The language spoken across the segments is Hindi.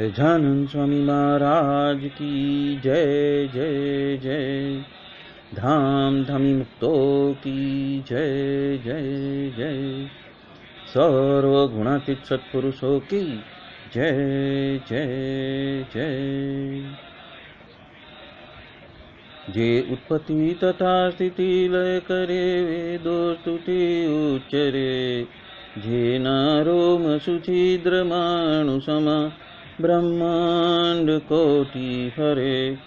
सहजानंद स्वामी महाराज की जय जय जय। धाम धामी मुक्तो की जय जय जय। सर्वगुणातीत सत्पुरुषों की जय जय जय। जे उत्पत्ति तथा स्थिति लय करे वेदो स्तुति उच्चरे। जे नारोम सुछिद्र मानुषम ब्रह्मांड कोटि हरे।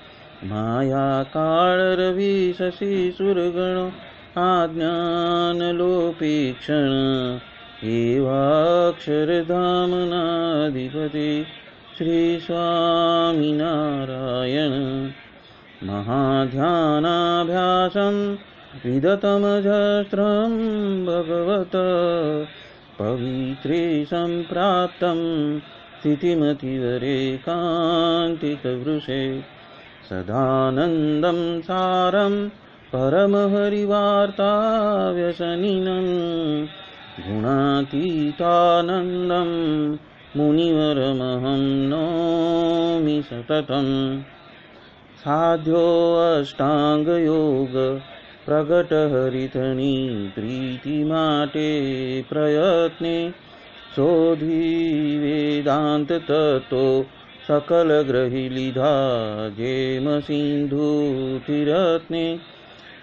माया काल रवि शशि सुरगण आज्ञान लोपीक्षण। एवाक्षरधाम नाधिपति श्री स्वामी नारायण। महाध्यानाभ्यासं विदतमजस्त्रं भगवत पवित्रे सम्प्राप्तं। स्थितिमतिवरेकान्तिकवृषे सदानन्दं सारं परमहरिवार्ताव्यसनिनं। गुणातीतानन्दं मुनिवरमहं नौमि सततम्। साध्योऽष्टाङ्गयोग प्रगटहरितनी प्रीतिमाटे प्रयत्ने। शोधी वेदांत तत्व सकल ग्रही लिधा जेम सिंधु तिरत्ने।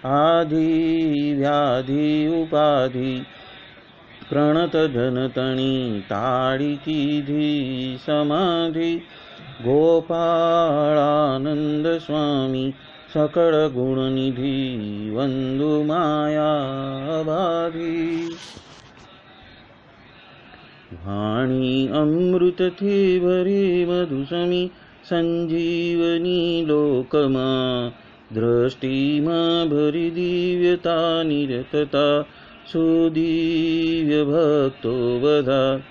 आदि व्याधि उपाधि प्रणत जनतणी ताड़ी कीधी समाधि। गोपालानंद स्वामी सकल गुण निधि वंदु माया बाधी। वाणी अमृत थी भरी मधुसमी संजीवनी लोकमा। दृष्टि मां भरी दिव्यता निरतता सुदिव्य भक्तो बधा।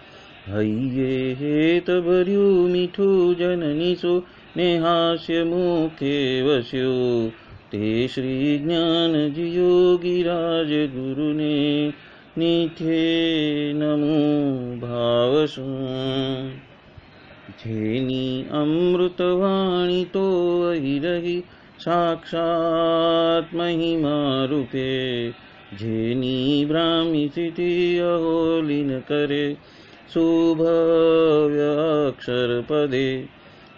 हइये हेत भर्यु मीठू जननी सो नेहास्य मुखे वस्यो। ते श्री ज्ञान योगीराज गुरु ने निथे नमो भावसु। जेनी अमृतवाणी तो वही रही साक्षात महिमा रूपे। जेनी ब्राह्मी स्थिति अहोलिन करे शुभव्य अक्षर पदे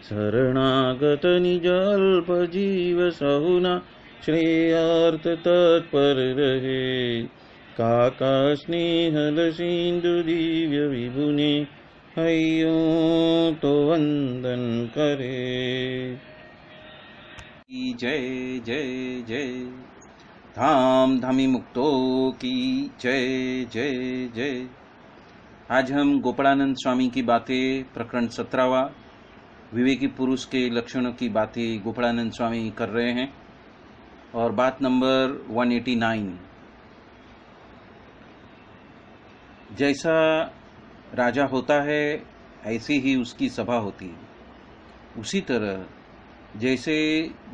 शरणागत निज अल्प जीव सहुना श्रेयार्थ तत्पर रहे काका स्नेहल सिंधु दिव्य विभुने हयो तो वंदन करे। जय जय जय। धाम धामी मुक्तो की जय जय जय। आज हम गोपालानंद स्वामी की बातें प्रकरण 17वां विवेकी पुरुष के लक्षणों की बातें गोपालानंद स्वामी कर रहे हैं और बात नंबर 189। जैसा राजा होता है ऐसी ही उसकी सभा होती है। उसी तरह जैसे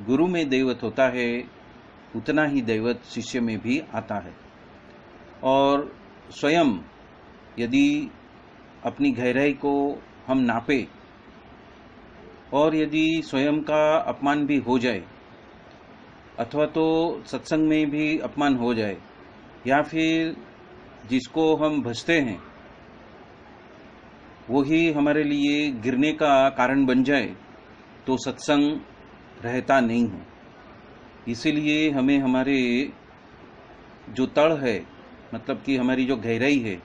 गुरु में दैवत होता है उतना ही दैवत शिष्य में भी आता है। और स्वयं यदि अपनी गहराई को हम नापे और यदि स्वयं का अपमान भी हो जाए अथवा तो सत्संग में भी अपमान हो जाए या फिर जिसको हम भजते हैं वो ही हमारे लिए गिरने का कारण बन जाए तो सत्संग रहता नहीं है। इसीलिए हमें हमारे जो तड़ है मतलब कि हमारी जो गहराई है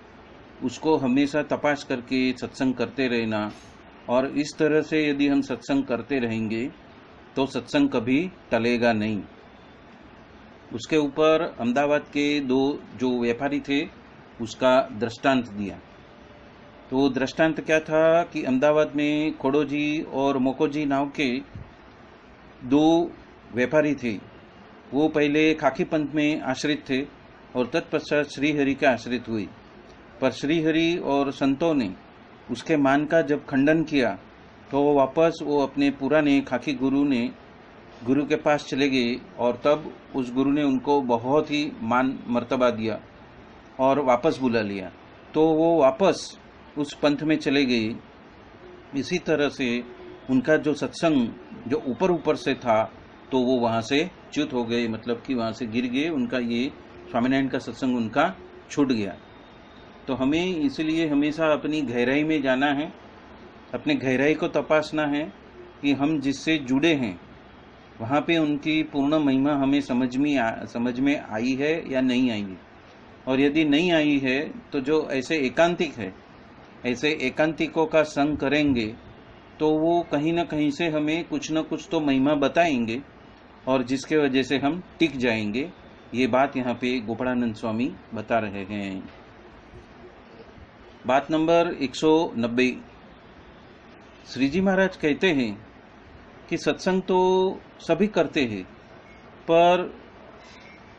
उसको हमेशा तपाश करके सत्संग करते रहना। और इस तरह से यदि हम सत्संग करते रहेंगे तो सत्संग कभी टलेगा नहीं। उसके ऊपर अहमदाबाद के दो जो व्यापारी थे उसका दृष्टांत दिया। तो दृष्टांत क्या था कि अहमदाबाद में खोड़ोजी और मोकोजी नाव के दो व्यापारी थे। वो पहले खाकी पंथ में आश्रित थे और तत्पश्चात श्रीहरि के आश्रित हुए। पर श्रीहरि और संतों ने उसके मान का जब खंडन किया तो वापस वो अपने पुराने खाकी गुरु के पास चले गए और तब उस गुरु ने उनको बहुत ही मान मर्तबा दिया और वापस बुला लिया। तो वो वापस उस पंथ में चले गए। इसी तरह से उनका जो सत्संग जो ऊपर से था तो वो वहाँ से च्युत हो गए, मतलब कि वहाँ से गिर गए। उनका ये स्वामीनारायण का सत्संग उनका छूट गया। तो हमें इसलिए हमेशा अपनी गहराई में जाना है, अपने गहराई को तपासना है कि हम जिससे जुड़े हैं वहाँ पे उनकी पूर्ण महिमा हमें समझ में आई है या नहीं आई है। और यदि नहीं आई है तो जो ऐसे एकांतिक है, ऐसे एकांतिकों का संग करेंगे तो वो कहीं ना कहीं से हमें कुछ न कुछ तो महिमा बताएंगे और जिसके वजह से हम टिक जाएंगे। ये बात यहाँ पे गोपालानंद स्वामी बता रहे हैं। बात नंबर 190। श्री जी महाराज कहते हैं कि सत्संग तो सभी करते हैं पर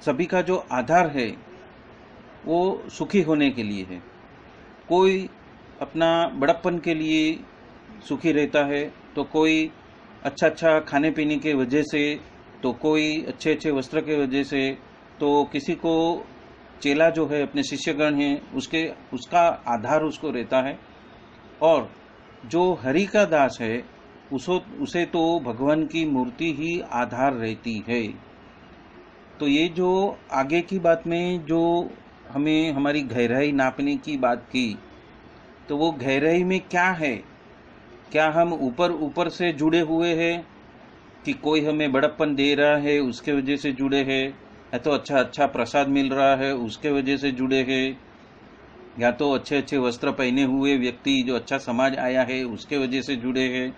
सभी का जो आधार है वो सुखी होने के लिए है। कोई अपना बड़प्पन के लिए सुखी रहता है तो कोई अच्छा खाने पीने के वजह से, तो कोई अच्छे वस्त्र के वजह से, तो किसी को चेला जो है अपने शिष्यगण हैं उसका आधार उसको रहता है। और जो हरि का दास है उसे तो भगवान की मूर्ति ही आधार रहती है। तो ये जो आगे की बात में जो हमें हमारी गहराई नापने की बात की, तो वो गहराई में क्या है? क्या हम ऊपर से जुड़े हुए हैं कि कोई हमें बड़प्पन दे रहा है उसके वजह से जुड़े हैं, या तो अच्छा प्रसाद मिल रहा है उसके वजह से जुड़े हैं, या तो अच्छे वस्त्र पहने हुए व्यक्ति जो अच्छा समाज आया है उसके वजह से जुड़े हैं।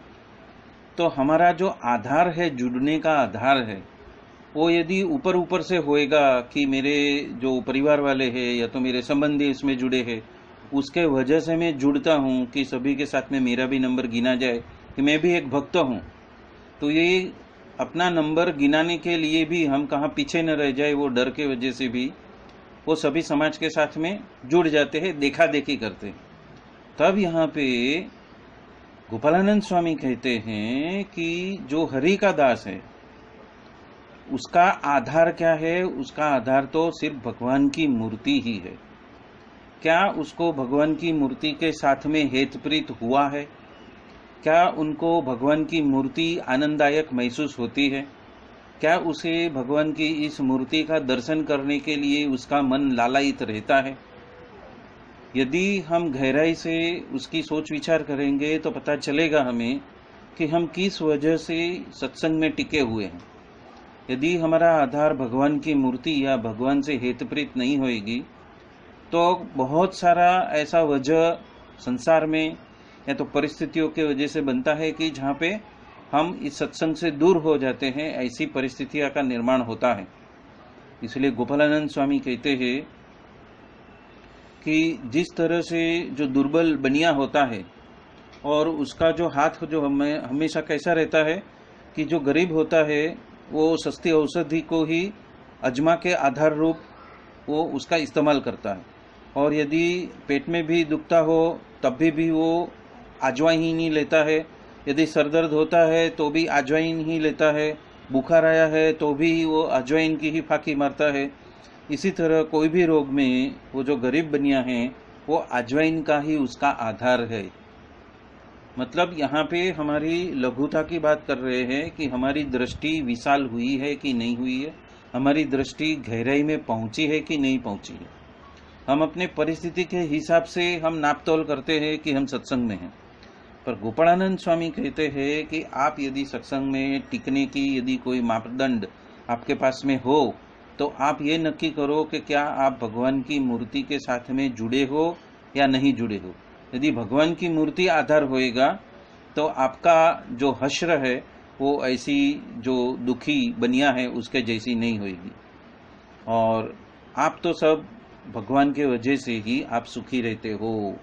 तो हमारा जो आधार है, जुड़ने का आधार है, वो यदि ऊपर से होएगा कि मेरे जो परिवार वाले हैं या तो मेरे संबंधी इसमें जुड़े हैं, उसके वजह से मैं जुड़ता हूँ कि सभी के साथ में मेरा भी नंबर गिना जाए कि मैं भी एक भक्त हूँ। तो ये अपना नंबर गिनाने के लिए भी हम कहाँ पीछे न रह जाए, वो डर के वजह से भी वो सभी समाज के साथ में जुड़ जाते हैं, देखा देखी करते हैं। तब यहाँ पे गोपालानंद स्वामी कहते हैं कि जो हरि का दास है उसका आधार क्या है? उसका आधार तो सिर्फ भगवान की मूर्ति ही है। क्या उसको भगवान की मूर्ति के साथ में हेतप्रीत हुआ है? क्या उनको भगवान की मूर्ति आनंददायक महसूस होती है? क्या उसे भगवान की इस मूर्ति का दर्शन करने के लिए उसका मन लालायित रहता है? यदि हम गहराई से उसकी सोच विचार करेंगे तो पता चलेगा हमें कि हम किस वजह से सत्संग में टिके हुए हैं। यदि हमारा आधार भगवान की मूर्ति या भगवान से हेतप्रीत नहीं होएगी तो बहुत सारा ऐसा वजह संसार में या तो परिस्थितियों के वजह से बनता है कि जहाँ पे हम इस सत्संग से दूर हो जाते हैं, ऐसी परिस्थितियों का निर्माण होता है। इसलिए गोपालानंद स्वामी कहते हैं कि जिस तरह से जो दुर्बल बनिया होता है और उसका जो हाथ जो हमेशा कैसा रहता है कि जो गरीब होता है वो सस्ती औषधि को ही अजमा के आधार रूप वो उसका इस्तेमाल करता है, और यदि पेट में भी दुखता हो तब भी वो अजवाइन ही लेता है, यदि सर दर्द होता है तो भी अजवाइन ही लेता है, बुखार आया है तो भी वो अजवाइन की ही फाकी मारता है। इसी तरह कोई भी रोग में वो जो गरीब बनिया है वो अजवाइन का ही उसका आधार है। मतलब यहाँ पे हमारी लघुता की बात कर रहे हैं कि हमारी दृष्टि विशाल हुई है कि नहीं हुई है, हमारी दृष्टि गहराई में पहुंची है कि नहीं पहुंची है। हम अपने परिस्थिति के हिसाब से हम नापतोल करते हैं कि हम सत्संग में हैं, पर गोपालानंद स्वामी कहते हैं कि आप यदि सत्संग में टिकने की यदि कोई मापदंड आपके पास में हो तो आप ये नक्की करो कि क्या आप भगवान की मूर्ति के साथ में जुड़े हो या नहीं जुड़े हो। यदि भगवान की मूर्ति आधार होएगा तो आपका जो हश्र है वो ऐसी जो दुखी बनिया है उसके जैसी नहीं होएगी, और आप तो सब भगवान के वजह से ही आप सुखी रहते हो।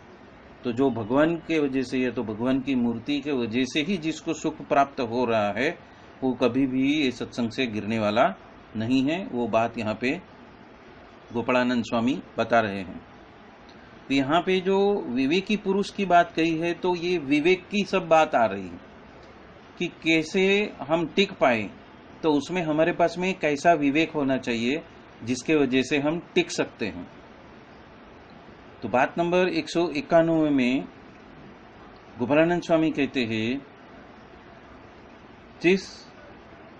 तो जो भगवान के वजह से या तो भगवान की मूर्ति के वजह से ही जिसको सुख प्राप्त हो रहा है वो कभी भी ये सत्संग से गिरने वाला नहीं है। वो बात यहाँ पे गोपालानंद स्वामी बता रहे हैं। तो यहाँ पे जो विवेकी पुरुष की बात कही है तो ये विवेक की सब बात आ रही है कि कैसे हम टिक पाए, तो उसमें हमारे पास में कैसा विवेक होना चाहिए जिसके वजह से हम टिक सकते हैं। तो बात नंबर 191 में गोपालानंद स्वामी कहते हैं, जिस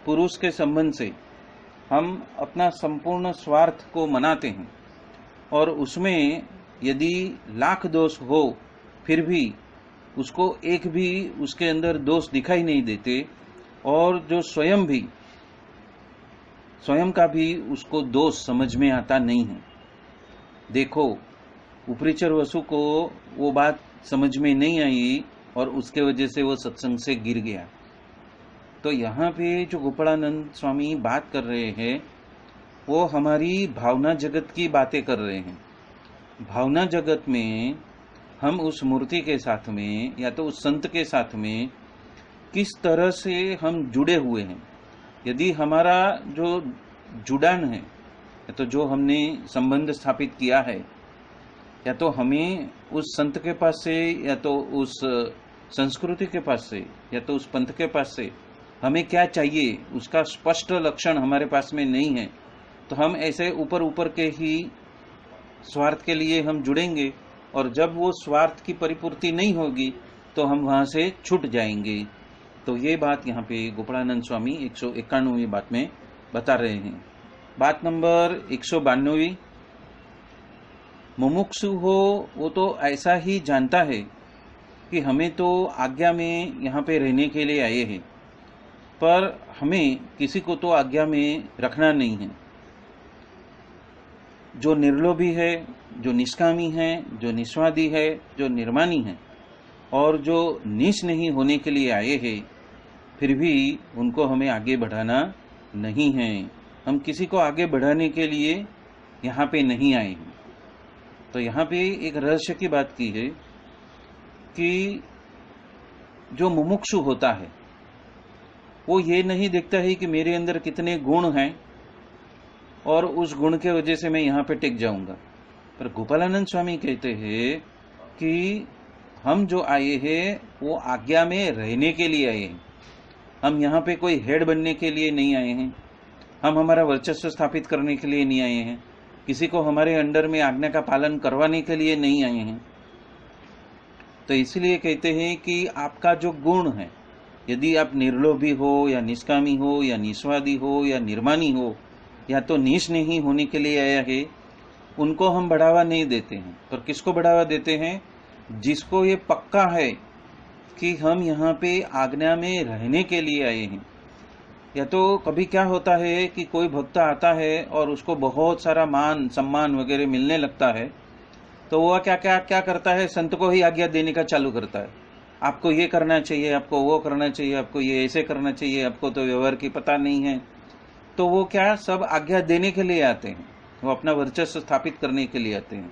पुरुष के संबंध से हम अपना संपूर्ण स्वार्थ को मनाते हैं और उसमें यदि लाख दोष हो फिर भी उसको एक भी उसके अंदर दोष दिखाई नहीं देते, और जो स्वयं का भी उसको दोष समझ में आता नहीं है। देखो उपरीचर वसु को वो बात समझ में नहीं आई और उसके वजह से वो सत्संग से गिर गया। तो यहाँ पे जो गोपालानंद स्वामी बात कर रहे हैं वो हमारी भावना जगत की बातें कर रहे हैं। भावना जगत में हम उस मूर्ति के साथ में या तो उस संत के साथ में किस तरह से हम जुड़े हुए हैं। यदि हमारा जो जुड़ान है या तो जो हमने संबंध स्थापित किया है या तो हमें उस संत के पास से या तो उस संस्कृति के पास से या तो उस पंथ के पास से हमें क्या चाहिए उसका स्पष्ट लक्षण हमारे पास में नहीं है, तो हम ऐसे ऊपर ऊपर के ही स्वार्थ के लिए हम जुड़ेंगे, और जब वो स्वार्थ की परिपूर्ति नहीं होगी तो हम वहां से छूट जाएंगे। तो ये बात यहाँ पे गोपालानंद स्वामी 191वीं बात में बता रहे हैं। बात नंबर 192, मुमुक्षु हो वो तो ऐसा ही जानता है कि हमें तो आज्ञा में यहाँ पे रहने के लिए आए हैं, पर हमें किसी को तो आज्ञा में रखना नहीं है। जो निर्लोभी है, जो निष्कामी है, जो निस्वादी है, जो निर्मानी है और जो नीच नहीं होने के लिए आए हैं, फिर भी उनको हमें आगे बढ़ाना नहीं है। हम किसी को आगे बढ़ाने के लिए यहाँ पे नहीं आए हैं। तो यहाँ पे एक रहस्य की बात की है कि जो मुमुक्षु होता है वो ये नहीं देखता है कि मेरे अंदर कितने गुण हैं और उस गुण के वजह से मैं यहाँ पे टिक जाऊंगा। पर गोपालानंद स्वामी कहते हैं कि हम जो आए हैं वो आज्ञा में रहने के लिए आए हैं। हम यहाँ पे कोई हेड बनने के लिए नहीं आए हैं, हम हमारा वर्चस्व स्थापित करने के लिए नहीं आए हैं, किसी को हमारे अंडर में आज्ञा का पालन करवाने के लिए नहीं आए हैं। तो इसलिए कहते हैं कि आपका जो गुण है यदि आप निर्लोभी हो या निष्कामी हो या निस्वादी हो या निर्मानी हो या तो नीच नहीं होने के लिए आया है, उनको हम बढ़ावा नहीं देते हैं। पर किसको बढ़ावा देते हैं? जिसको ये पक्का है कि हम यहाँ पे आज्ञा में रहने के लिए आए हैं। या तो कभी क्या होता है कि कोई भक्त आता है और उसको बहुत सारा मान सम्मान वगैरह मिलने लगता है, तो वह क्या क्या क्या करता है, संत को ही आज्ञा देने का चालू करता है। आपको ये करना चाहिए, आपको वो करना चाहिए, आपको ये ऐसे करना चाहिए, आपको तो व्यवहार की पता नहीं है। तो वो क्या सब आज्ञा देने के लिए आते हैं, वो अपना वर्चस्व स्थापित करने के लिए आते हैं।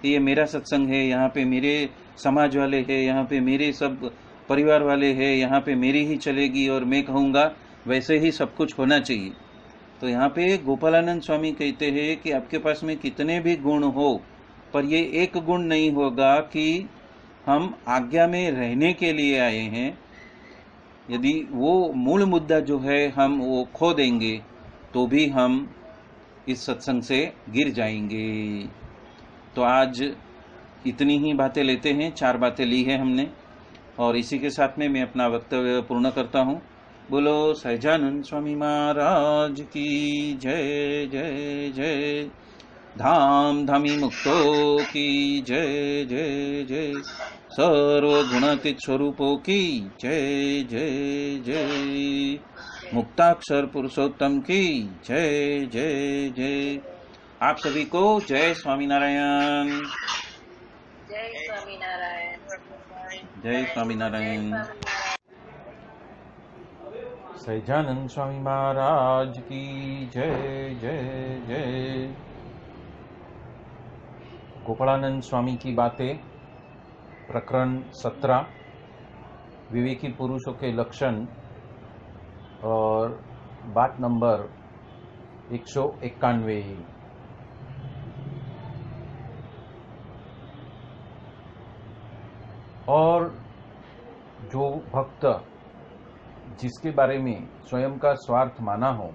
ये मेरा सत्संग है, यहाँ पे मेरे समाज वाले हैं, यहाँ पे मेरे सब परिवार वाले हैं, यहाँ पे मेरी ही चलेगी और मैं कहूँगा वैसे ही सब कुछ होना चाहिए। तो यहाँ पे गोपालानंद स्वामी कहते हैं कि आपके पास में कितने भी गुण हो, पर ये एक गुण नहीं होगा कि हम आज्ञा में रहने के लिए आए हैं। यदि वो मूल मुद्दा जो है हम वो खो देंगे तो भी हम इस सत्संग से गिर जाएंगे। तो आज इतनी ही बातें लेते हैं, 4 बातें ली है हमने, और इसी के साथ में मैं अपना वक्तव्य पूर्ण करता हूँ। बोलो सहजानंद स्वामी महाराज की जय जय जय। धाम धामी मुक्तो की जय जय जय। सर्वगुणातीत स्वरूपों की जय जय जय। मुक्ताक्षर पुरुषोत्तम की जय जय जय। आप सभी को जय स्वामीनारायण। जय स्वामीनारायण। जय स्वामीनारायण। सहजानंद स्वामी महाराज की जय जय जय। गोपालानंद स्वामी की बातें, प्रकरण 17, विवेकी पुरुषों के लक्षण, और बात नंबर 191। और जो भक्त जिसके बारे में स्वयं का स्वार्थ माना हो,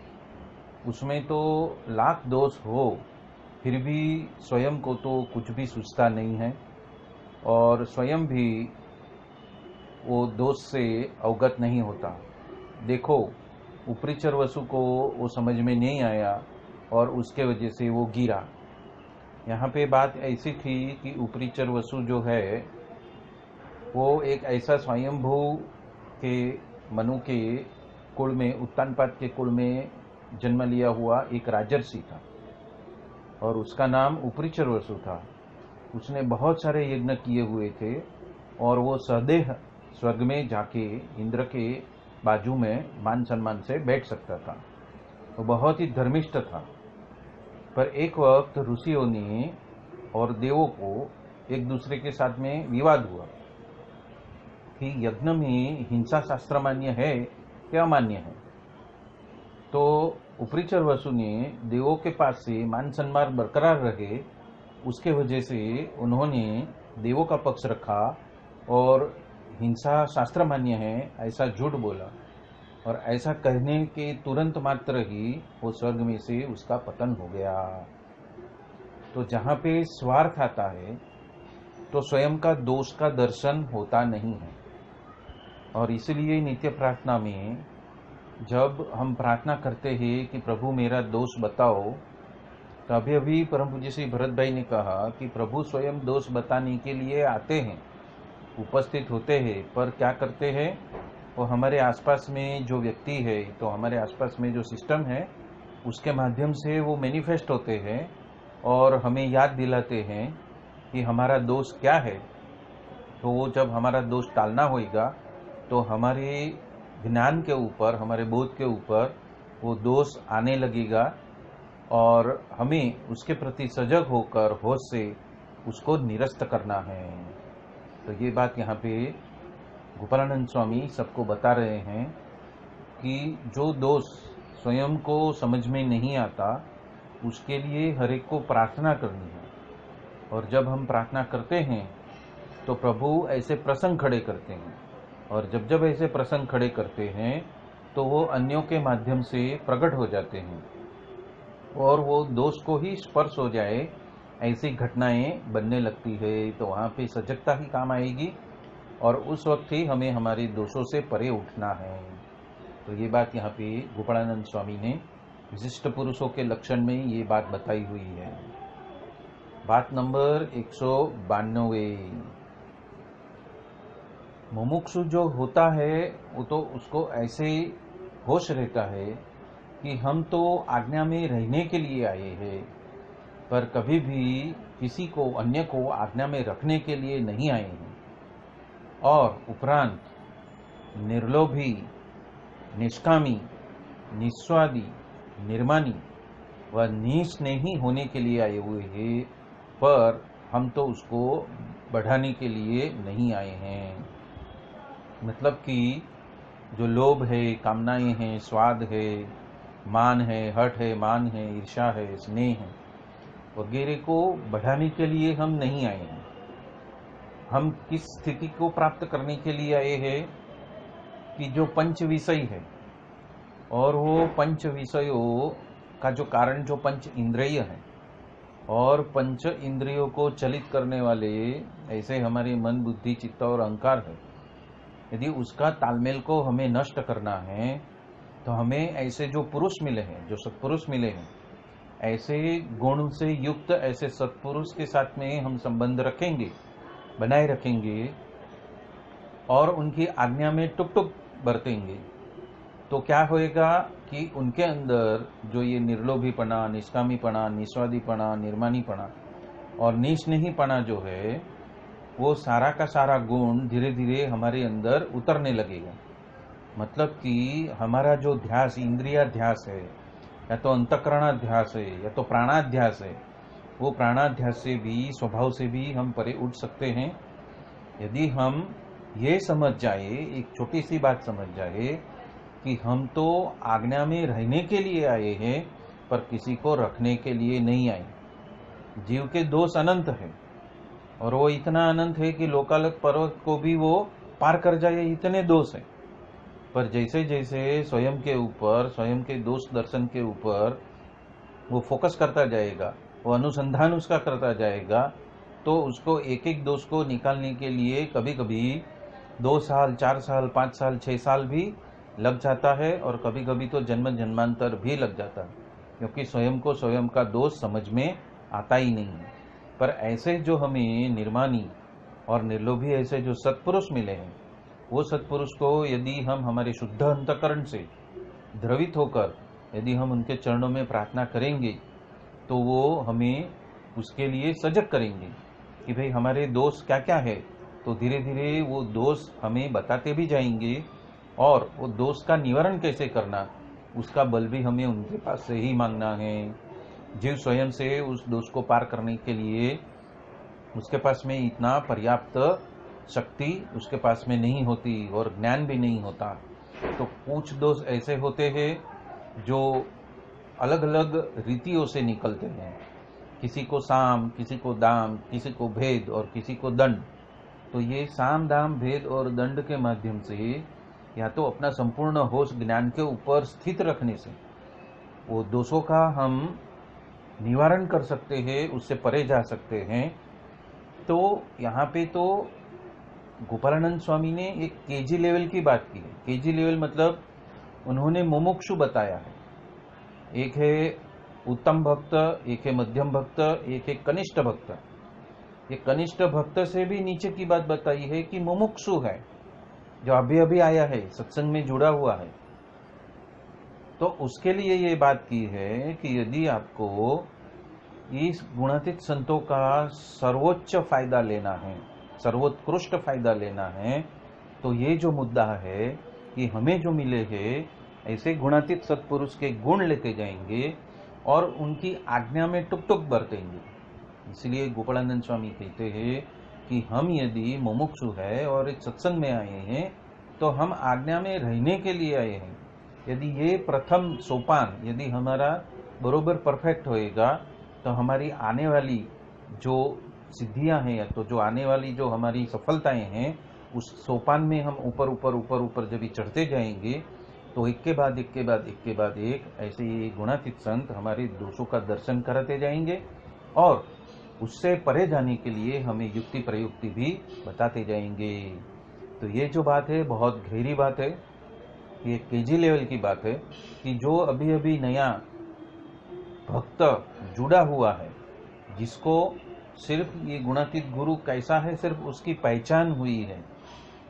उसमें तो लाख दोष हो, फिर भी स्वयं को तो कुछ भी सूझता नहीं है, और स्वयं भी वो दोष से अवगत नहीं होता। देखो, उपरिचर वसु को वो समझ में नहीं आया और उसके वजह से वो गिरा। यहाँ पे बात ऐसी थी कि उपरिचर वसु जो है वो एक ऐसा स्वयंभू के मनु के कुल में, उत्तानपाद के कुल में जन्म लिया हुआ एक राजर्षि था, और उसका नाम उपरिचर वसु था। उसने बहुत सारे यज्ञ किए हुए थे, और वो सदैव स्वर्ग में जाके इंद्र के बाजू में मान सम्मान से बैठ सकता था। वो बहुत ही धर्मिष्ठ था। पर एक वक्त ऋषियों ने और देवों को एक दूसरे के साथ में विवाद हुआ कि यज्ञ में हिंसा शास्त्र मान्य है या अमान्य है। तो उपरिचर वसु ने देवों के पास से मान सम्मान बरकरार रहे, उसके वजह से उन्होंने देवों का पक्ष रखा और हिंसा शास्त्र मान्य है ऐसा झूठ बोला, और ऐसा कहने के तुरंत मात्र ही वो स्वर्ग में से उसका पतन हो गया। तो जहाँ पे स्वार्थ आता है तो स्वयं का दोष का दर्शन होता नहीं है। और इसलिए नित्य प्रार्थना में जब हम प्रार्थना करते हैं कि प्रभु मेरा दोष बताओ, तो अभी परम पूज्य श्री भरत भाई ने कहा कि प्रभु स्वयं दोष बताने के लिए आते हैं, उपस्थित होते हैं, पर क्या करते हैं, वो हमारे आसपास में जो व्यक्ति है, तो हमारे आसपास में जो सिस्टम है, उसके माध्यम से वो मैनिफेस्ट होते हैं और हमें याद दिलाते हैं कि हमारा दोष क्या है। तो वो जब हमारा दोष टालना होगा तो हमारे ज्ञान के ऊपर, हमारे बोध के ऊपर वो दोष आने लगेगा, और हमें उसके प्रति सजग होकर होश से उसको निरस्त करना है। तो ये बात यहाँ पे गोपालानंद स्वामी सबको बता रहे हैं कि जो दोष स्वयं को समझ में नहीं आता, उसके लिए हर एक को प्रार्थना करनी है। और जब हम प्रार्थना करते हैं तो प्रभु ऐसे प्रसंग खड़े करते हैं, और जब ऐसे प्रसंग खड़े करते हैं तो वो अन्यों के माध्यम से प्रकट हो जाते हैं, और वो दोष को ही स्पर्श हो जाए ऐसी घटनाएं बनने लगती है। तो वहाँ पे सजगता ही काम आएगी, और उस वक्त ही हमें हमारे दोषों से परे उठना है। तो ये बात यहाँ पे गोपालानंद स्वामी ने विशिष्ट पुरुषों के लक्षण में ये बात बताई हुई है। बात नंबर 192। मुमुक्षु जो होता है वो तो उसको ऐसे होश रहता है कि हम तो आज्ञा में रहने के लिए आए हैं, पर कभी भी किसी को अन्य को आज्ञा में रखने के लिए नहीं आए हैं। और उपरांत निर्लोभी, निष्कामी, निस्वादी, निर्मानी व निस्नेही होने के लिए आए हुए हैं, पर हम तो उसको बढ़ाने के लिए नहीं आए हैं। मतलब कि जो लोभ है, कामनाएं हैं, स्वाद है, मान है, हठ है, मान है, ईर्ष्या है, स्नेह है वगैरह को बढ़ाने के लिए हम नहीं आए हैं। हम किस स्थिति को प्राप्त करने के लिए आए हैं कि जो पंच विषय है, और वो पंच विषयों का जो कारण जो पंच इंद्रिय है, और पंच इंद्रियों को चलित करने वाले ऐसे हमारे मन, बुद्धि, चित्त और अहंकार है, यदि उसका तालमेल को हमें नष्ट करना है तो हमें ऐसे जो पुरुष मिले हैं, जो सत्पुरुष मिले हैं, ऐसे गुण से युक्त ऐसे सत्पुरुष के साथ में हम संबंध रखेंगे, बनाए रखेंगे और उनकी आज्ञा में टुक टुक बरतेंगे, तो क्या होएगा कि उनके अंदर जो ये निर्लोभीपना, निष्कामीपना, निस्वादीपना, निर्मानीपना और निस्नेहीपना जो है, वो सारा का सारा गुण धीरे धीरे हमारे अंदर उतरने लगेगा। मतलब कि हमारा जो ध्यास, इंद्रियाध्यास है, या तो अंतःकरणाध्यास है, या तो प्राणाध्यास है, वो प्राणाध्यास से भी, स्वभाव से भी हम परे उठ सकते हैं यदि हम ये समझ जाए, एक छोटी सी बात समझ जाए कि हम तो आज्ञा में रहने के लिए आए हैं, पर किसी को रखने के लिए नहीं आए। जीव के दोष अनंत है, और वो इतना अनंत है कि लोकालक पर्वत को भी वो पार कर जाए, इतने दोष है। पर जैसे जैसे स्वयं के ऊपर, स्वयं के दोष दर्शन के ऊपर वो फोकस करता जाएगा, वो अनुसंधान उसका करता जाएगा, तो उसको एक एक दोष को निकालने के लिए कभी कभी 2 साल, 4 साल, 5 साल, 6 साल भी लग जाता है, और कभी कभी तो जन्म जन्मांतर भी लग जाता है, क्योंकि स्वयं को स्वयं का दोष समझ में आता ही नहीं है। पर ऐसे जो हमें निर्मानी और निर्लोभी ऐसे जो सत्पुरुष मिले हैं, वो सत्पुरुष को यदि हम हमारे शुद्ध अंतकरण से द्रवित होकर यदि हम उनके चरणों में प्रार्थना करेंगे, तो वो हमें उसके लिए सजग करेंगे कि भाई हमारे दोष क्या क्या है। तो धीरे धीरे वो दोष हमें बताते भी जाएंगे, और वो दोष का निवारण कैसे करना, उसका बल भी हमें उनके पास से ही मांगना है। जीव स्वयं से उस दोष को पार करने के लिए उसके पास में इतना पर्याप्त शक्ति उसके पास में नहीं होती, और ज्ञान भी नहीं होता। तो कुछ दोष ऐसे होते हैं जो अलग अलग रीतियों से निकलते हैं, किसी को साम, किसी को दाम, किसी को भेद और किसी को दंड। तो ये साम, दाम, भेद और दंड के माध्यम से, या तो अपना संपूर्ण होश ज्ञान के ऊपर स्थित रखने से वो दोषों का हम निवारण कर सकते हैं, उससे परे जा सकते हैं। तो यहाँ पे तो गोपालानंद स्वामी ने एक केजी लेवल की बात की है। केजी लेवल मतलब उन्होंने मुमुक्षु बताया है। एक है उत्तम भक्त, एक है मध्यम भक्त, एक है कनिष्ठ भक्त। ये कनिष्ठ भक्त से भी नीचे की बात बताई है कि मुमुक्षु है, जो अभी अभी आया है, सत्संग में जुड़ा हुआ है। तो उसके लिए ये बात की है कि यदि आपको इस गुणातीत संतों का सर्वोच्च फायदा लेना है, सर्वोत्कृष्ट फायदा लेना है, तो ये जो मुद्दा है कि हमें जो मिले हैं ऐसे गुणातीत सत्पुरुष के गुण लेते जाएंगे और उनकी आज्ञा में टुक टुक बरतेंगे। इसलिए गोपालानंद स्वामी कहते हैं कि हम यदि मुमुक्षु है और एक सत्संग में आए हैं, तो हम आज्ञा में रहने के लिए आए हैं। यदि ये प्रथम सोपान यदि हमारा बरोबर परफेक्ट होएगा, तो हमारी आने वाली जो सिद्धियां हैं, या तो जो आने वाली जो हमारी सफलताएं हैं, उस सोपान में हम ऊपर ऊपर ऊपर ऊपर जब चढ़ते जाएंगे, तो एक के बाद एक के बाद एक के बाद एक ऐसे ये गुणातीत संत हमारे दोषों का दर्शन कराते जाएंगे, और उससे परे जाने के लिए हमें युक्ति प्रयुक्ति भी बताते जाएंगे। तो ये जो बात है बहुत गहरी बात है, ये केजी लेवल की बात है कि जो अभी अभी नया भक्त जुड़ा हुआ है, जिसको सिर्फ ये गुणातीत गुरु कैसा है सिर्फ उसकी पहचान हुई है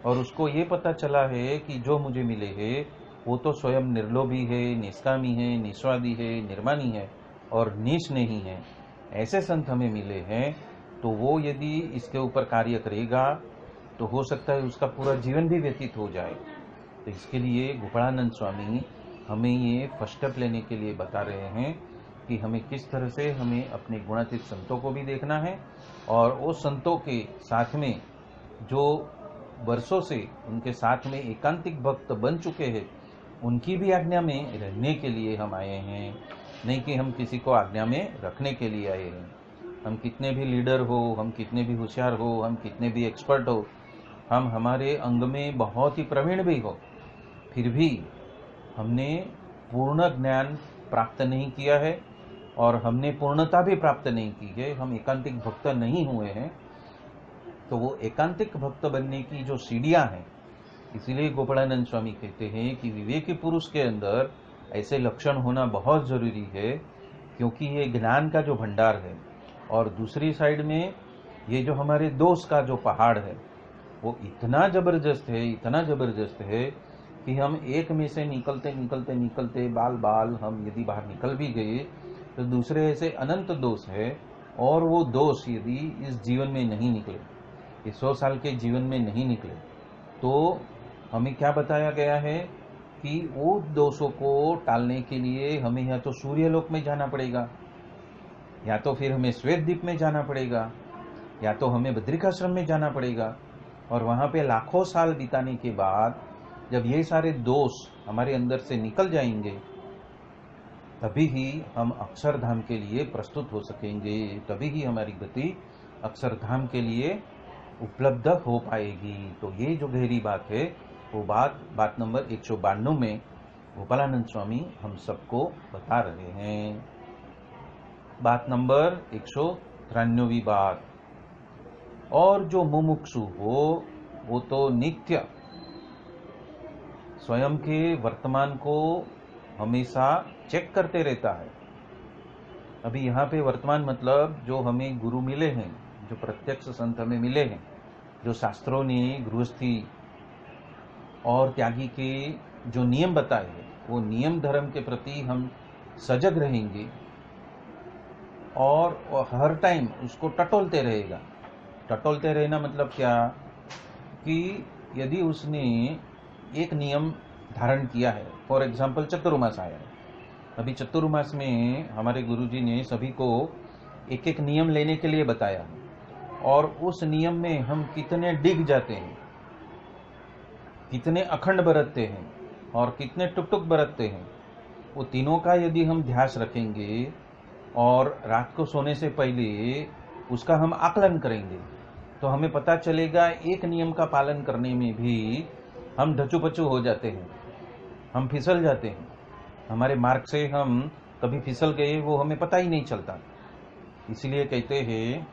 और उसको ये पता चला है कि जो मुझे मिले है वो तो स्वयं निर्लोभी है, निष्कामी है, निस्वादी है, निर्माणी है और नीच नहीं है, ऐसे संत हमें मिले हैं, तो वो यदि इसके ऊपर कार्य करेगा तो हो सकता है उसका पूरा जीवन भी व्यतीत हो जाए। तो इसके लिए गोपालानंद स्वामी हमें ये फर्स्ट स्टेप लेने के लिए बता रहे हैं कि हमें किस तरह से हमें अपने गुणातीत संतों को भी देखना है और वो संतों के साथ में जो वर्षों से उनके साथ में एकांतिक भक्त बन चुके हैं उनकी भी आज्ञा में रहने के लिए हम आए हैं, नहीं कि हम किसी को आज्ञा में रखने के लिए आए हैं। हम कितने भी लीडर हो, हम कितने भी होशियार हो, हम कितने भी एक्सपर्ट हो, हम हमारे अंग में बहुत ही प्रवीण भी हो, फिर भी हमने पूर्ण ज्ञान प्राप्त नहीं किया है और हमने पूर्णता भी प्राप्त नहीं की है, हम एकांतिक भक्त नहीं हुए हैं, तो वो एकांतिक भक्त बनने की जो सीढ़ियां हैं, इसीलिए गोपालानंद स्वामी कहते हैं कि विवेकी पुरुष के अंदर ऐसे लक्षण होना बहुत जरूरी है, क्योंकि ये ज्ञान का जो भंडार है और दूसरी साइड में ये जो हमारे दोष का जो पहाड़ है वो इतना जबरदस्त है कि हम एक में से निकलते बाल बाल हम यदि बाहर निकल भी गए तो दूसरे ऐसे अनंत दोष है और वो दोष यदि इस जीवन में नहीं निकले, इस 100 साल के जीवन में नहीं निकले, तो हमें क्या बताया गया है कि वो दोषों को टालने के लिए हमें या तो सूर्यलोक में जाना पड़ेगा, या तो फिर हमें श्वेत द्वीप में जाना पड़ेगा, या तो हमें बद्रिकाश्रम में जाना पड़ेगा और वहां पे लाखों साल बिताने के बाद जब ये सारे दोष हमारे अंदर से निकल जाएंगे तभी ही हम अक्षरधाम के लिए प्रस्तुत हो सकेंगे, तभी ही हमारी गति अक्षरधाम के लिए उपलब्ध हो पाएगी। तो ये जो गहरी बात है वो बात नंबर 192 में गोपालानंद स्वामी हम सबको बता रहे हैं। बात नंबर 193वीं बात, और जो मुमुक्षु हो वो तो नित्य स्वयं के वर्तमान को हमेशा चेक करते रहता है। अभी यहाँ पे वर्तमान मतलब जो हमें गुरु मिले हैं, जो प्रत्यक्ष संत हमें मिले हैं, जो शास्त्रों ने गृहस्थी और त्यागी के जो नियम बताए हैं, वो नियम धर्म के प्रति हम सजग रहेंगे और हर टाइम उसको टटोलते रहेगा। टटोलते रहना मतलब क्या कि यदि उसने एक नियम धारण किया है, फॉर एग्जाम्पल चतुर्मास आया है, अभी चतुर्मास में हमारे गुरुजी ने सभी को एक एक नियम लेने के लिए बताया और उस नियम में हम कितने डिग जाते हैं, कितने अखंड बरतते हैं और कितने टुक बरतते हैं, वो तीनों का यदि हम ध्यान रखेंगे और रात को सोने से पहले उसका हम आकलन करेंगे तो हमें पता चलेगा एक नियम का पालन करने में भी हम ढचू-पचू हो जाते हैं, हम फिसल जाते हैं, हमारे मार्ग से हम कभी फिसल गए वो हमें पता ही नहीं चलता। इसलिए कहते हैं,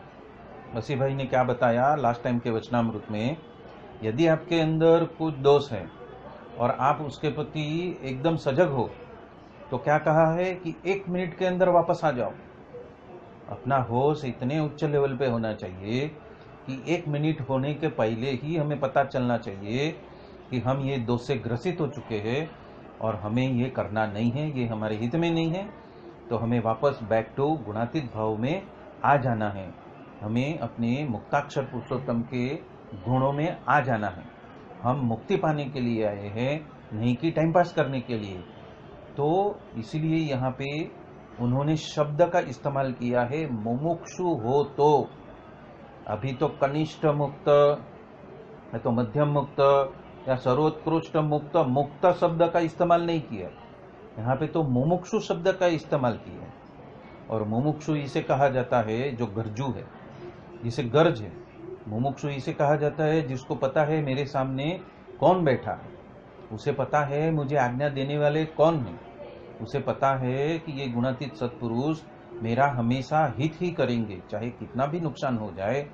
मसीह भाई ने क्या बताया लास्ट टाइम के वचनामृत में, यदि आपके अंदर कुछ दोष है और आप उसके प्रति एकदम सजग हो तो क्या कहा है कि 1 मिनट के अंदर वापस आ जाओ। अपना होश इतने उच्च लेवल पे होना चाहिए कि 1 मिनट होने के पहले ही हमें पता चलना चाहिए कि हम ये दोष से ग्रसित हो चुके हैं और हमें ये करना नहीं है, ये हमारे हित में नहीं है, तो हमें वापस बैक टू गुणातीत भाव में आ जाना है, हमें अपने मुक्ताक्षर पुरुषोत्तम के गुणों में आ जाना है। हम मुक्ति पाने के लिए आए हैं, नहीं कि टाइम पास करने के लिए। तो इसीलिए यहाँ पे उन्होंने शब्द का इस्तेमाल किया है, मुमुक्षु हो तो। अभी तो कनिष्ठ मुक्त या तो मध्यम मुक्त या सर्वोत्कृष्ट मुक्त, मुक्त शब्द का इस्तेमाल नहीं किया, यहाँ पे तो मुमुक्षु शब्द का इस्तेमाल किया। और मुमुक्षु इसे कहा जाता है जो गरजू है, जिसे गर्ज है। मुमुक्षु इसे कहा जाता है जिसको पता है मेरे सामने कौन बैठा है, उसे पता है मुझे आज्ञा देने वाले कौन है, उसे पता है कि ये गुणातीत सत्पुरुष मेरा हमेशा हित ही करेंगे, चाहे कितना भी नुकसान हो जाए,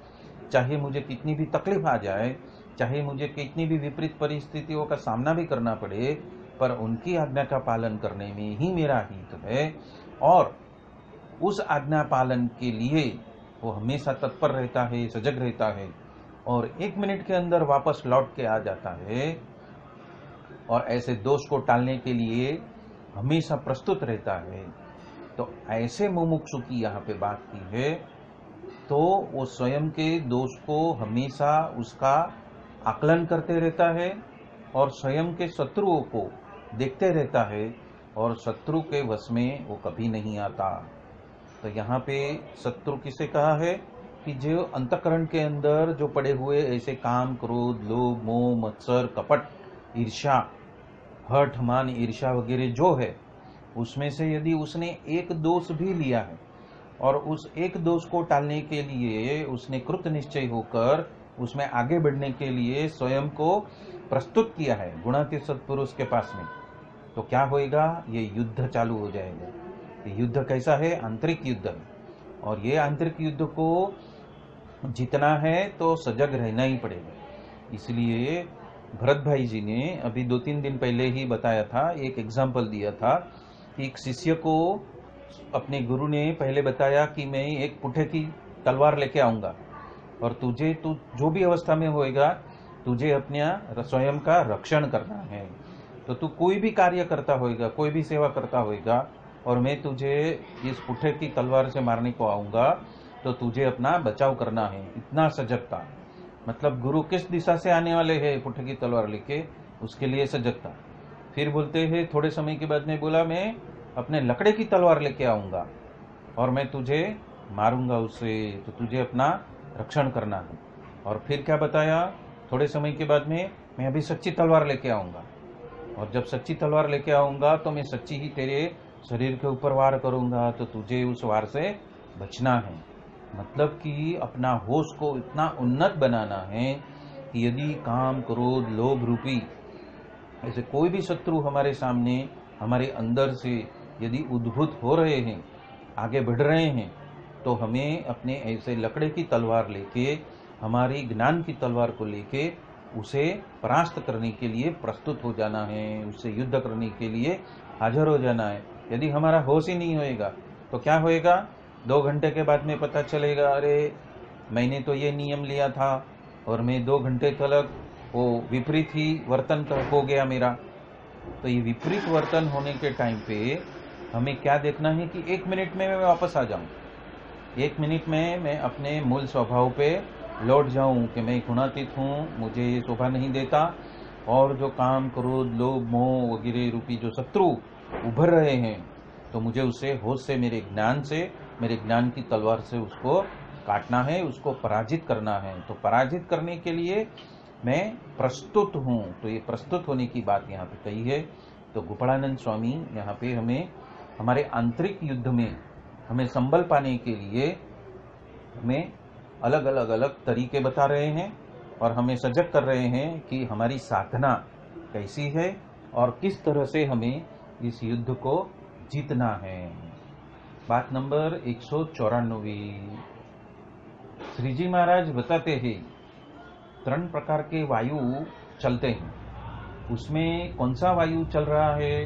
चाहे मुझे कितनी भी तकलीफ आ जाए, चाहे मुझे कितनी भी विपरीत परिस्थितियों का सामना भी करना पड़े, पर उनकी आज्ञा का पालन करने में ही मेरा हित है, और उस आज्ञा पालन के लिए वो हमेशा तत्पर रहता है, सजग रहता है, और 1 मिनट के अंदर वापस लौट के आ जाता है, और ऐसे दोष को टालने के लिए हमेशा प्रस्तुत रहता है। तो ऐसे मुमुक्षु की यहाँ पे बात की है। तो वो स्वयं के दोष को हमेशा उसका आकलन करते रहता है, और स्वयं के शत्रुओं को देखते रहता है, और शत्रु के वश में वो कभी नहीं आता। तो यहाँ पे शत्रु किसे कहा है कि जो अंतःकरण के अंदर जो पड़े हुए ऐसे काम, क्रोध, लोभ, मोह, मत्सर, कपट, ईर्ष्या, हठ, मान, ईर्ष्या वगैरह जो है, उसमें से यदि उसने एक दोष भी लिया है और उस एक दोष को टालने के लिए उसने कृत निश्चय होकर उसमें आगे बढ़ने के लिए स्वयं को प्रस्तुत किया है गुणातीत सत्पुरुष के पास में, तो क्या होएगा? ये युद्ध चालू हो जाएगा। ये युद्ध कैसा है? आंतरिक युद्ध है, और ये आंतरिक युद्ध को जीतना है तो सजग रहना ही पड़ेगा। इसलिए भरत भाई जी ने अभी 2-3 दिन पहले ही बताया था, एक एग्जाम्पल दिया था कि एक शिष्य को अपने गुरु ने पहले बताया कि मैं एक पुठे की तलवार लेके आऊंगा, और तू जो भी अवस्था में होएगा तुझे अपने स्वयं का रक्षण करना है। तो तू कोई भी कार्य करता होएगा, कोई भी सेवा करता होएगा, और मैं तुझे इस पुठे की तलवार से मारने को आऊंगा, तो तुझे अपना बचाव करना है। इतना सजगता, मतलब गुरु किस दिशा से आने वाले हैं पुठे की तलवार लेके, उसके लिए सजगता। फिर बोलते हैं थोड़े समय के बाद में बोला मैं अपने लकड़े की तलवार लेके आऊंगा और मैं तुझे मारूंगा उससे, तो तुझे अपना रक्षण करना है। और फिर क्या बताया? थोड़े समय के बाद में मैं अभी सच्ची तलवार लेके आऊंगा, और जब सच्ची तलवार लेके आऊंगा तो मैं सच्ची ही तेरे शरीर के ऊपर वार करूंगा, तो तुझे उस वार से बचना है। मतलब कि अपना होश को इतना उन्नत बनाना है कि यदि काम, क्रोध, लोभ रूपी ऐसे कोई भी शत्रु हमारे सामने, हमारे अंदर से यदि उद्भूत हो रहे हैं, आगे बढ़ रहे हैं, तो हमें अपने ऐसे लकड़े की तलवार लेके, हमारी ज्ञान की तलवार को लेके उसे परास्त करने के लिए प्रस्तुत हो जाना है, उससे युद्ध करने के लिए हाजिर हो जाना है। यदि हमारा होश ही नहीं होएगा तो क्या होएगा? 2 घंटे के बाद में पता चलेगा, अरे मैंने तो ये नियम लिया था और मैं 2 घंटे तक वो विपरीत ही वर्तन हो गया मेरा। तो ये विपरीत वर्तन होने के टाइम पे हमें क्या देखना है कि 1 मिनट में मैं वापस आ जाऊं, 1 मिनट में मैं अपने मूल स्वभाव पे लौट जाऊं कि मैं गुणातीत हूं, मुझे ये शोभा नहीं देता, और जो काम, क्रोध, लोभ, मोह वगैरह रूपी जो शत्रु उभर रहे हैं, तो मुझे उसे होश से, मेरे ज्ञान की तलवार से उसको काटना है, उसको पराजित करना है। तो पराजित करने के लिए मैं प्रस्तुत हूं। तो ये प्रस्तुत होने की बात यहाँ पे कही है। तो गोपालानंद स्वामी यहाँ पे हमें हमारे आंतरिक युद्ध में हमें संबल पाने के लिए हमें अलग अलग तरीके बता रहे हैं, और हमें सजग कर रहे हैं कि हमारी साधना कैसी है और किस तरह से हमें इस युद्ध को जीतना है। बात नंबर 194। श्री जी महाराज बताते हैं 3 प्रकार के वायु चलते हैं। उसमें कौन सा वायु चल रहा है?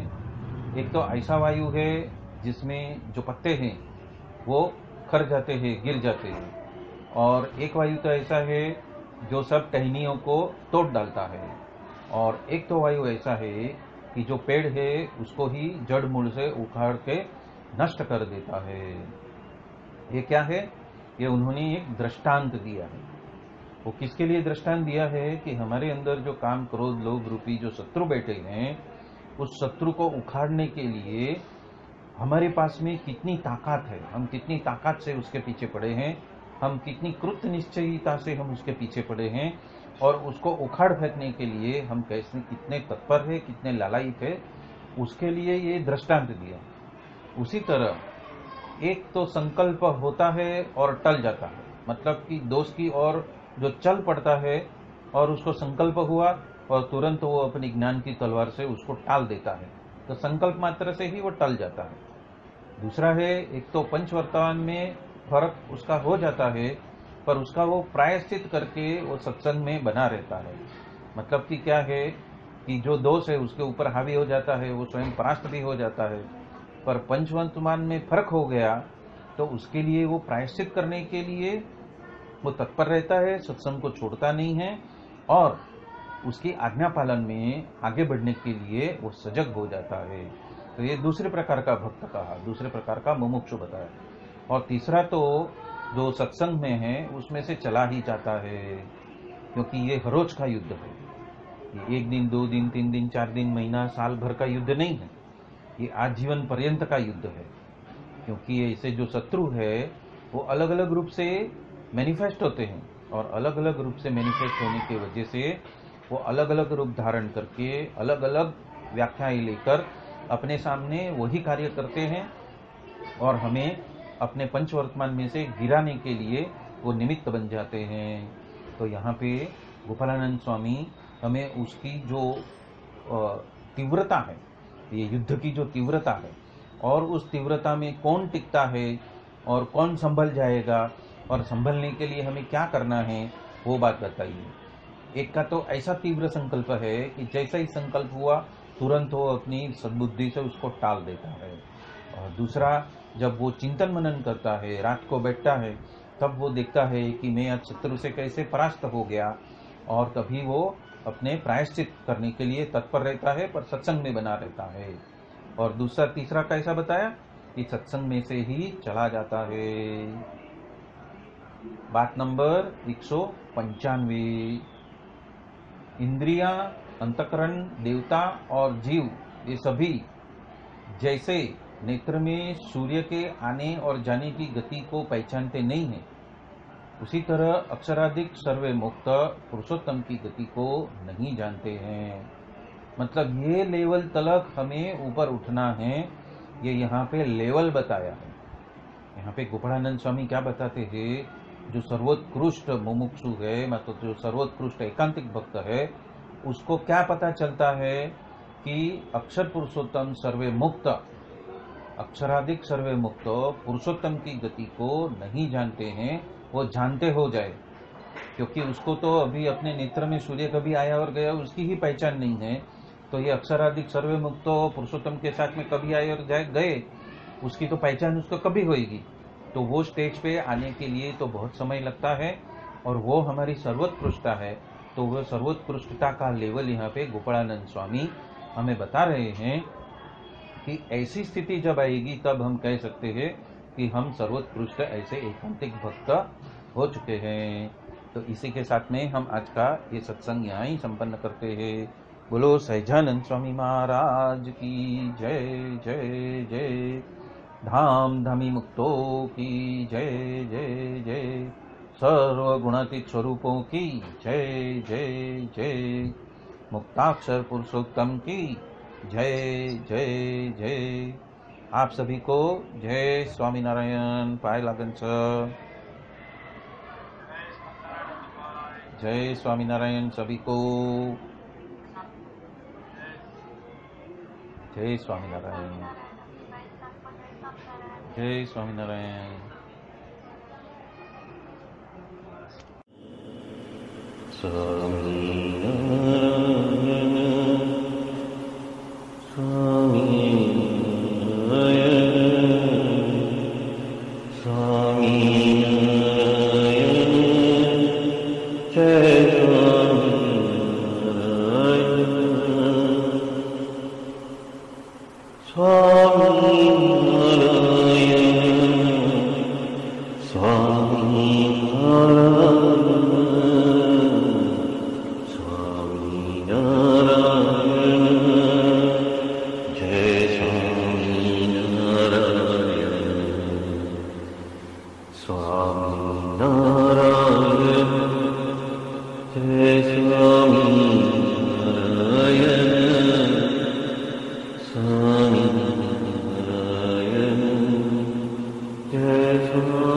एक तो ऐसा वायु है जिसमें जो पत्ते हैं वो खर जाते हैं, गिर जाते हैं, और एक वायु तो ऐसा है जो सब टहनियों को तोड़ डालता है, और एक तो वायु ऐसा है कि जो पेड़ है उसको ही जड़ मूल से उखाड़ के नष्ट कर देता है। ये क्या है? ये उन्होंने एक दृष्टांत दिया है। वो किसके लिए दृष्टांत दिया है कि हमारे अंदर जो काम, क्रोध, लोभ रूपी जो शत्रु बैठे हैं, उस शत्रु को उखाड़ने के लिए हमारे पास में कितनी ताकत है, हम कितनी ताकत से उसके पीछे पड़े हैं, हम कितनी कृत निश्चयता से हम उसके पीछे पड़े हैं, और उसको उखाड़ फेंकने के लिए हम कैसे, कितने तत्पर है, कितने लालायित है, उसके लिए ये दृष्टांत दिया। उसी तरह एक तो संकल्प होता है और टल जाता है, मतलब कि दोष की ओर जो चल पड़ता है और उसको संकल्प हुआ और तुरंत वो अपनी ज्ञान की तलवार से उसको टाल देता है, तो संकल्प मात्र से ही वो टल जाता है। दूसरा है, एक तो पंच वर्तमान में फर्क उसका हो जाता है पर उसका वो प्रायश्चित करके वो सत्संग में बना रहता है। मतलब कि क्या है कि जो दोष है उसके ऊपर हावी हो जाता है, वो स्वयं परास्त भी हो जाता है, पर पंचवर्तमान में फर्क हो गया तो उसके लिए वो प्रायश्चित करने के लिए वो तत्पर रहता है, सत्संग को छोड़ता नहीं है और उसकी आज्ञा पालन में आगे बढ़ने के लिए वो सजग हो जाता है। तो ये दूसरे प्रकार का भक्त कहा, दूसरे प्रकार का मुमुक्षु बताया। और तीसरा तो जो सत्संग में है उसमें से चला ही जाता है, क्योंकि ये हर रोज का युद्ध है। ये 1 दिन 2 दिन 3 दिन 4 दिन महीना साल भर का युद्ध नहीं है, ये आजीवन पर्यंत का युद्ध है। क्योंकि ऐसे जो शत्रु है वो अलग अलग रूप से मैनिफेस्ट होते हैं और अलग अलग रूप से मैनिफेस्ट होने की वजह से वो अलग अलग रूप धारण करके अलग अलग व्याख्याएं लेकर अपने सामने वही कार्य करते हैं और हमें अपने पंचवर्तमान में से गिराने के लिए वो निमित्त बन जाते हैं। तो यहाँ पे गोपालानंद स्वामी हमें उसकी जो तीव्रता है, ये युद्ध की जो तीव्रता है और उस तीव्रता में कौन टिकता है और कौन संभल जाएगा और संभलने के लिए हमें क्या करना है वो बात बताइए। एक का तो ऐसा तीव्र संकल्प है कि जैसा ही संकल्प हुआ तुरंत वो अपनी सद्बुद्धि से उसको टाल देता है। और दूसरा, जब वो चिंतन मनन करता है, रात को बैठता है, तब वो देखता है कि मैं आज शत्रु से कैसे परास्त हो गया और तभी वो अपने प्रायश्चित करने के लिए तत्पर रहता है, पर सत्संग में बना रहता है। और दूसरा तीसरा कैसा बताया कि सत्संग में से ही चला जाता है। बात नंबर 195। इंद्रियां, अंतकरण, देवता और जीव ये सभी जैसे नेत्र में सूर्य के आने और जाने की गति को पहचानते नहीं है, उसी तरह अक्षराधिक सर्वे मुक्त पुरुषोत्तम की गति को नहीं जानते हैं। मतलब ये लेवल तलक हमें ऊपर उठना है, ये यहाँ पे लेवल बताया है। यहाँ पे गोपालानंद स्वामी क्या बताते हैं, जो सर्वोत्कृष्ट मुमुक्षु है, मतलब जो सर्वोत्कृष्ट एकांतिक भक्त है, उसको क्या पता चलता है कि अक्षर पुरुषोत्तम सर्वे मुक्त, अक्षराधिक सर्वे मुक्त पुरुषोत्तम की गति को नहीं जानते हैं, वो जानते हो जाए, क्योंकि उसको तो अभी अपने नेत्र में सूर्य कभी आया और गया उसकी ही पहचान नहीं है। तो ये अक्षराधिक सर्वे मुक्त पुरुषोत्तम के साथ में कभी आए और गए, उसकी तो पहचान उसको कभी होगी। तो वो स्टेज पे आने के लिए तो बहुत समय लगता है और वो हमारी सर्वोत्कृष्टता है। तो वो सर्वोत्कृष्टता का लेवल यहाँ पे गोपालानंद स्वामी हमें बता रहे हैं कि ऐसी स्थिति जब आएगी तब हम कह सकते हैं कि हम सर्वोत्कृष्ट ऐसे एकांतिक भक्त हो चुके हैं। तो इसी के साथ में हम आज का ये सत्संग यहाँ ही संपन्न करते हैं। बोलो सहजानंद स्वामी महाराज की जय जय जय। धाम धामी मुक्तों की जय जय जय। सर्वगुणातीत स्वरूपों की जय जय जय। मुक्ताक्षर पुरुषोत्तम की जय जय जय। आप सभी को जय स्वामीनारायण। पाय लागन सर। जय स्वामीनारायण सभी को। जय स्वामीनारायण। जय स्वामीनारायण। Jai Swami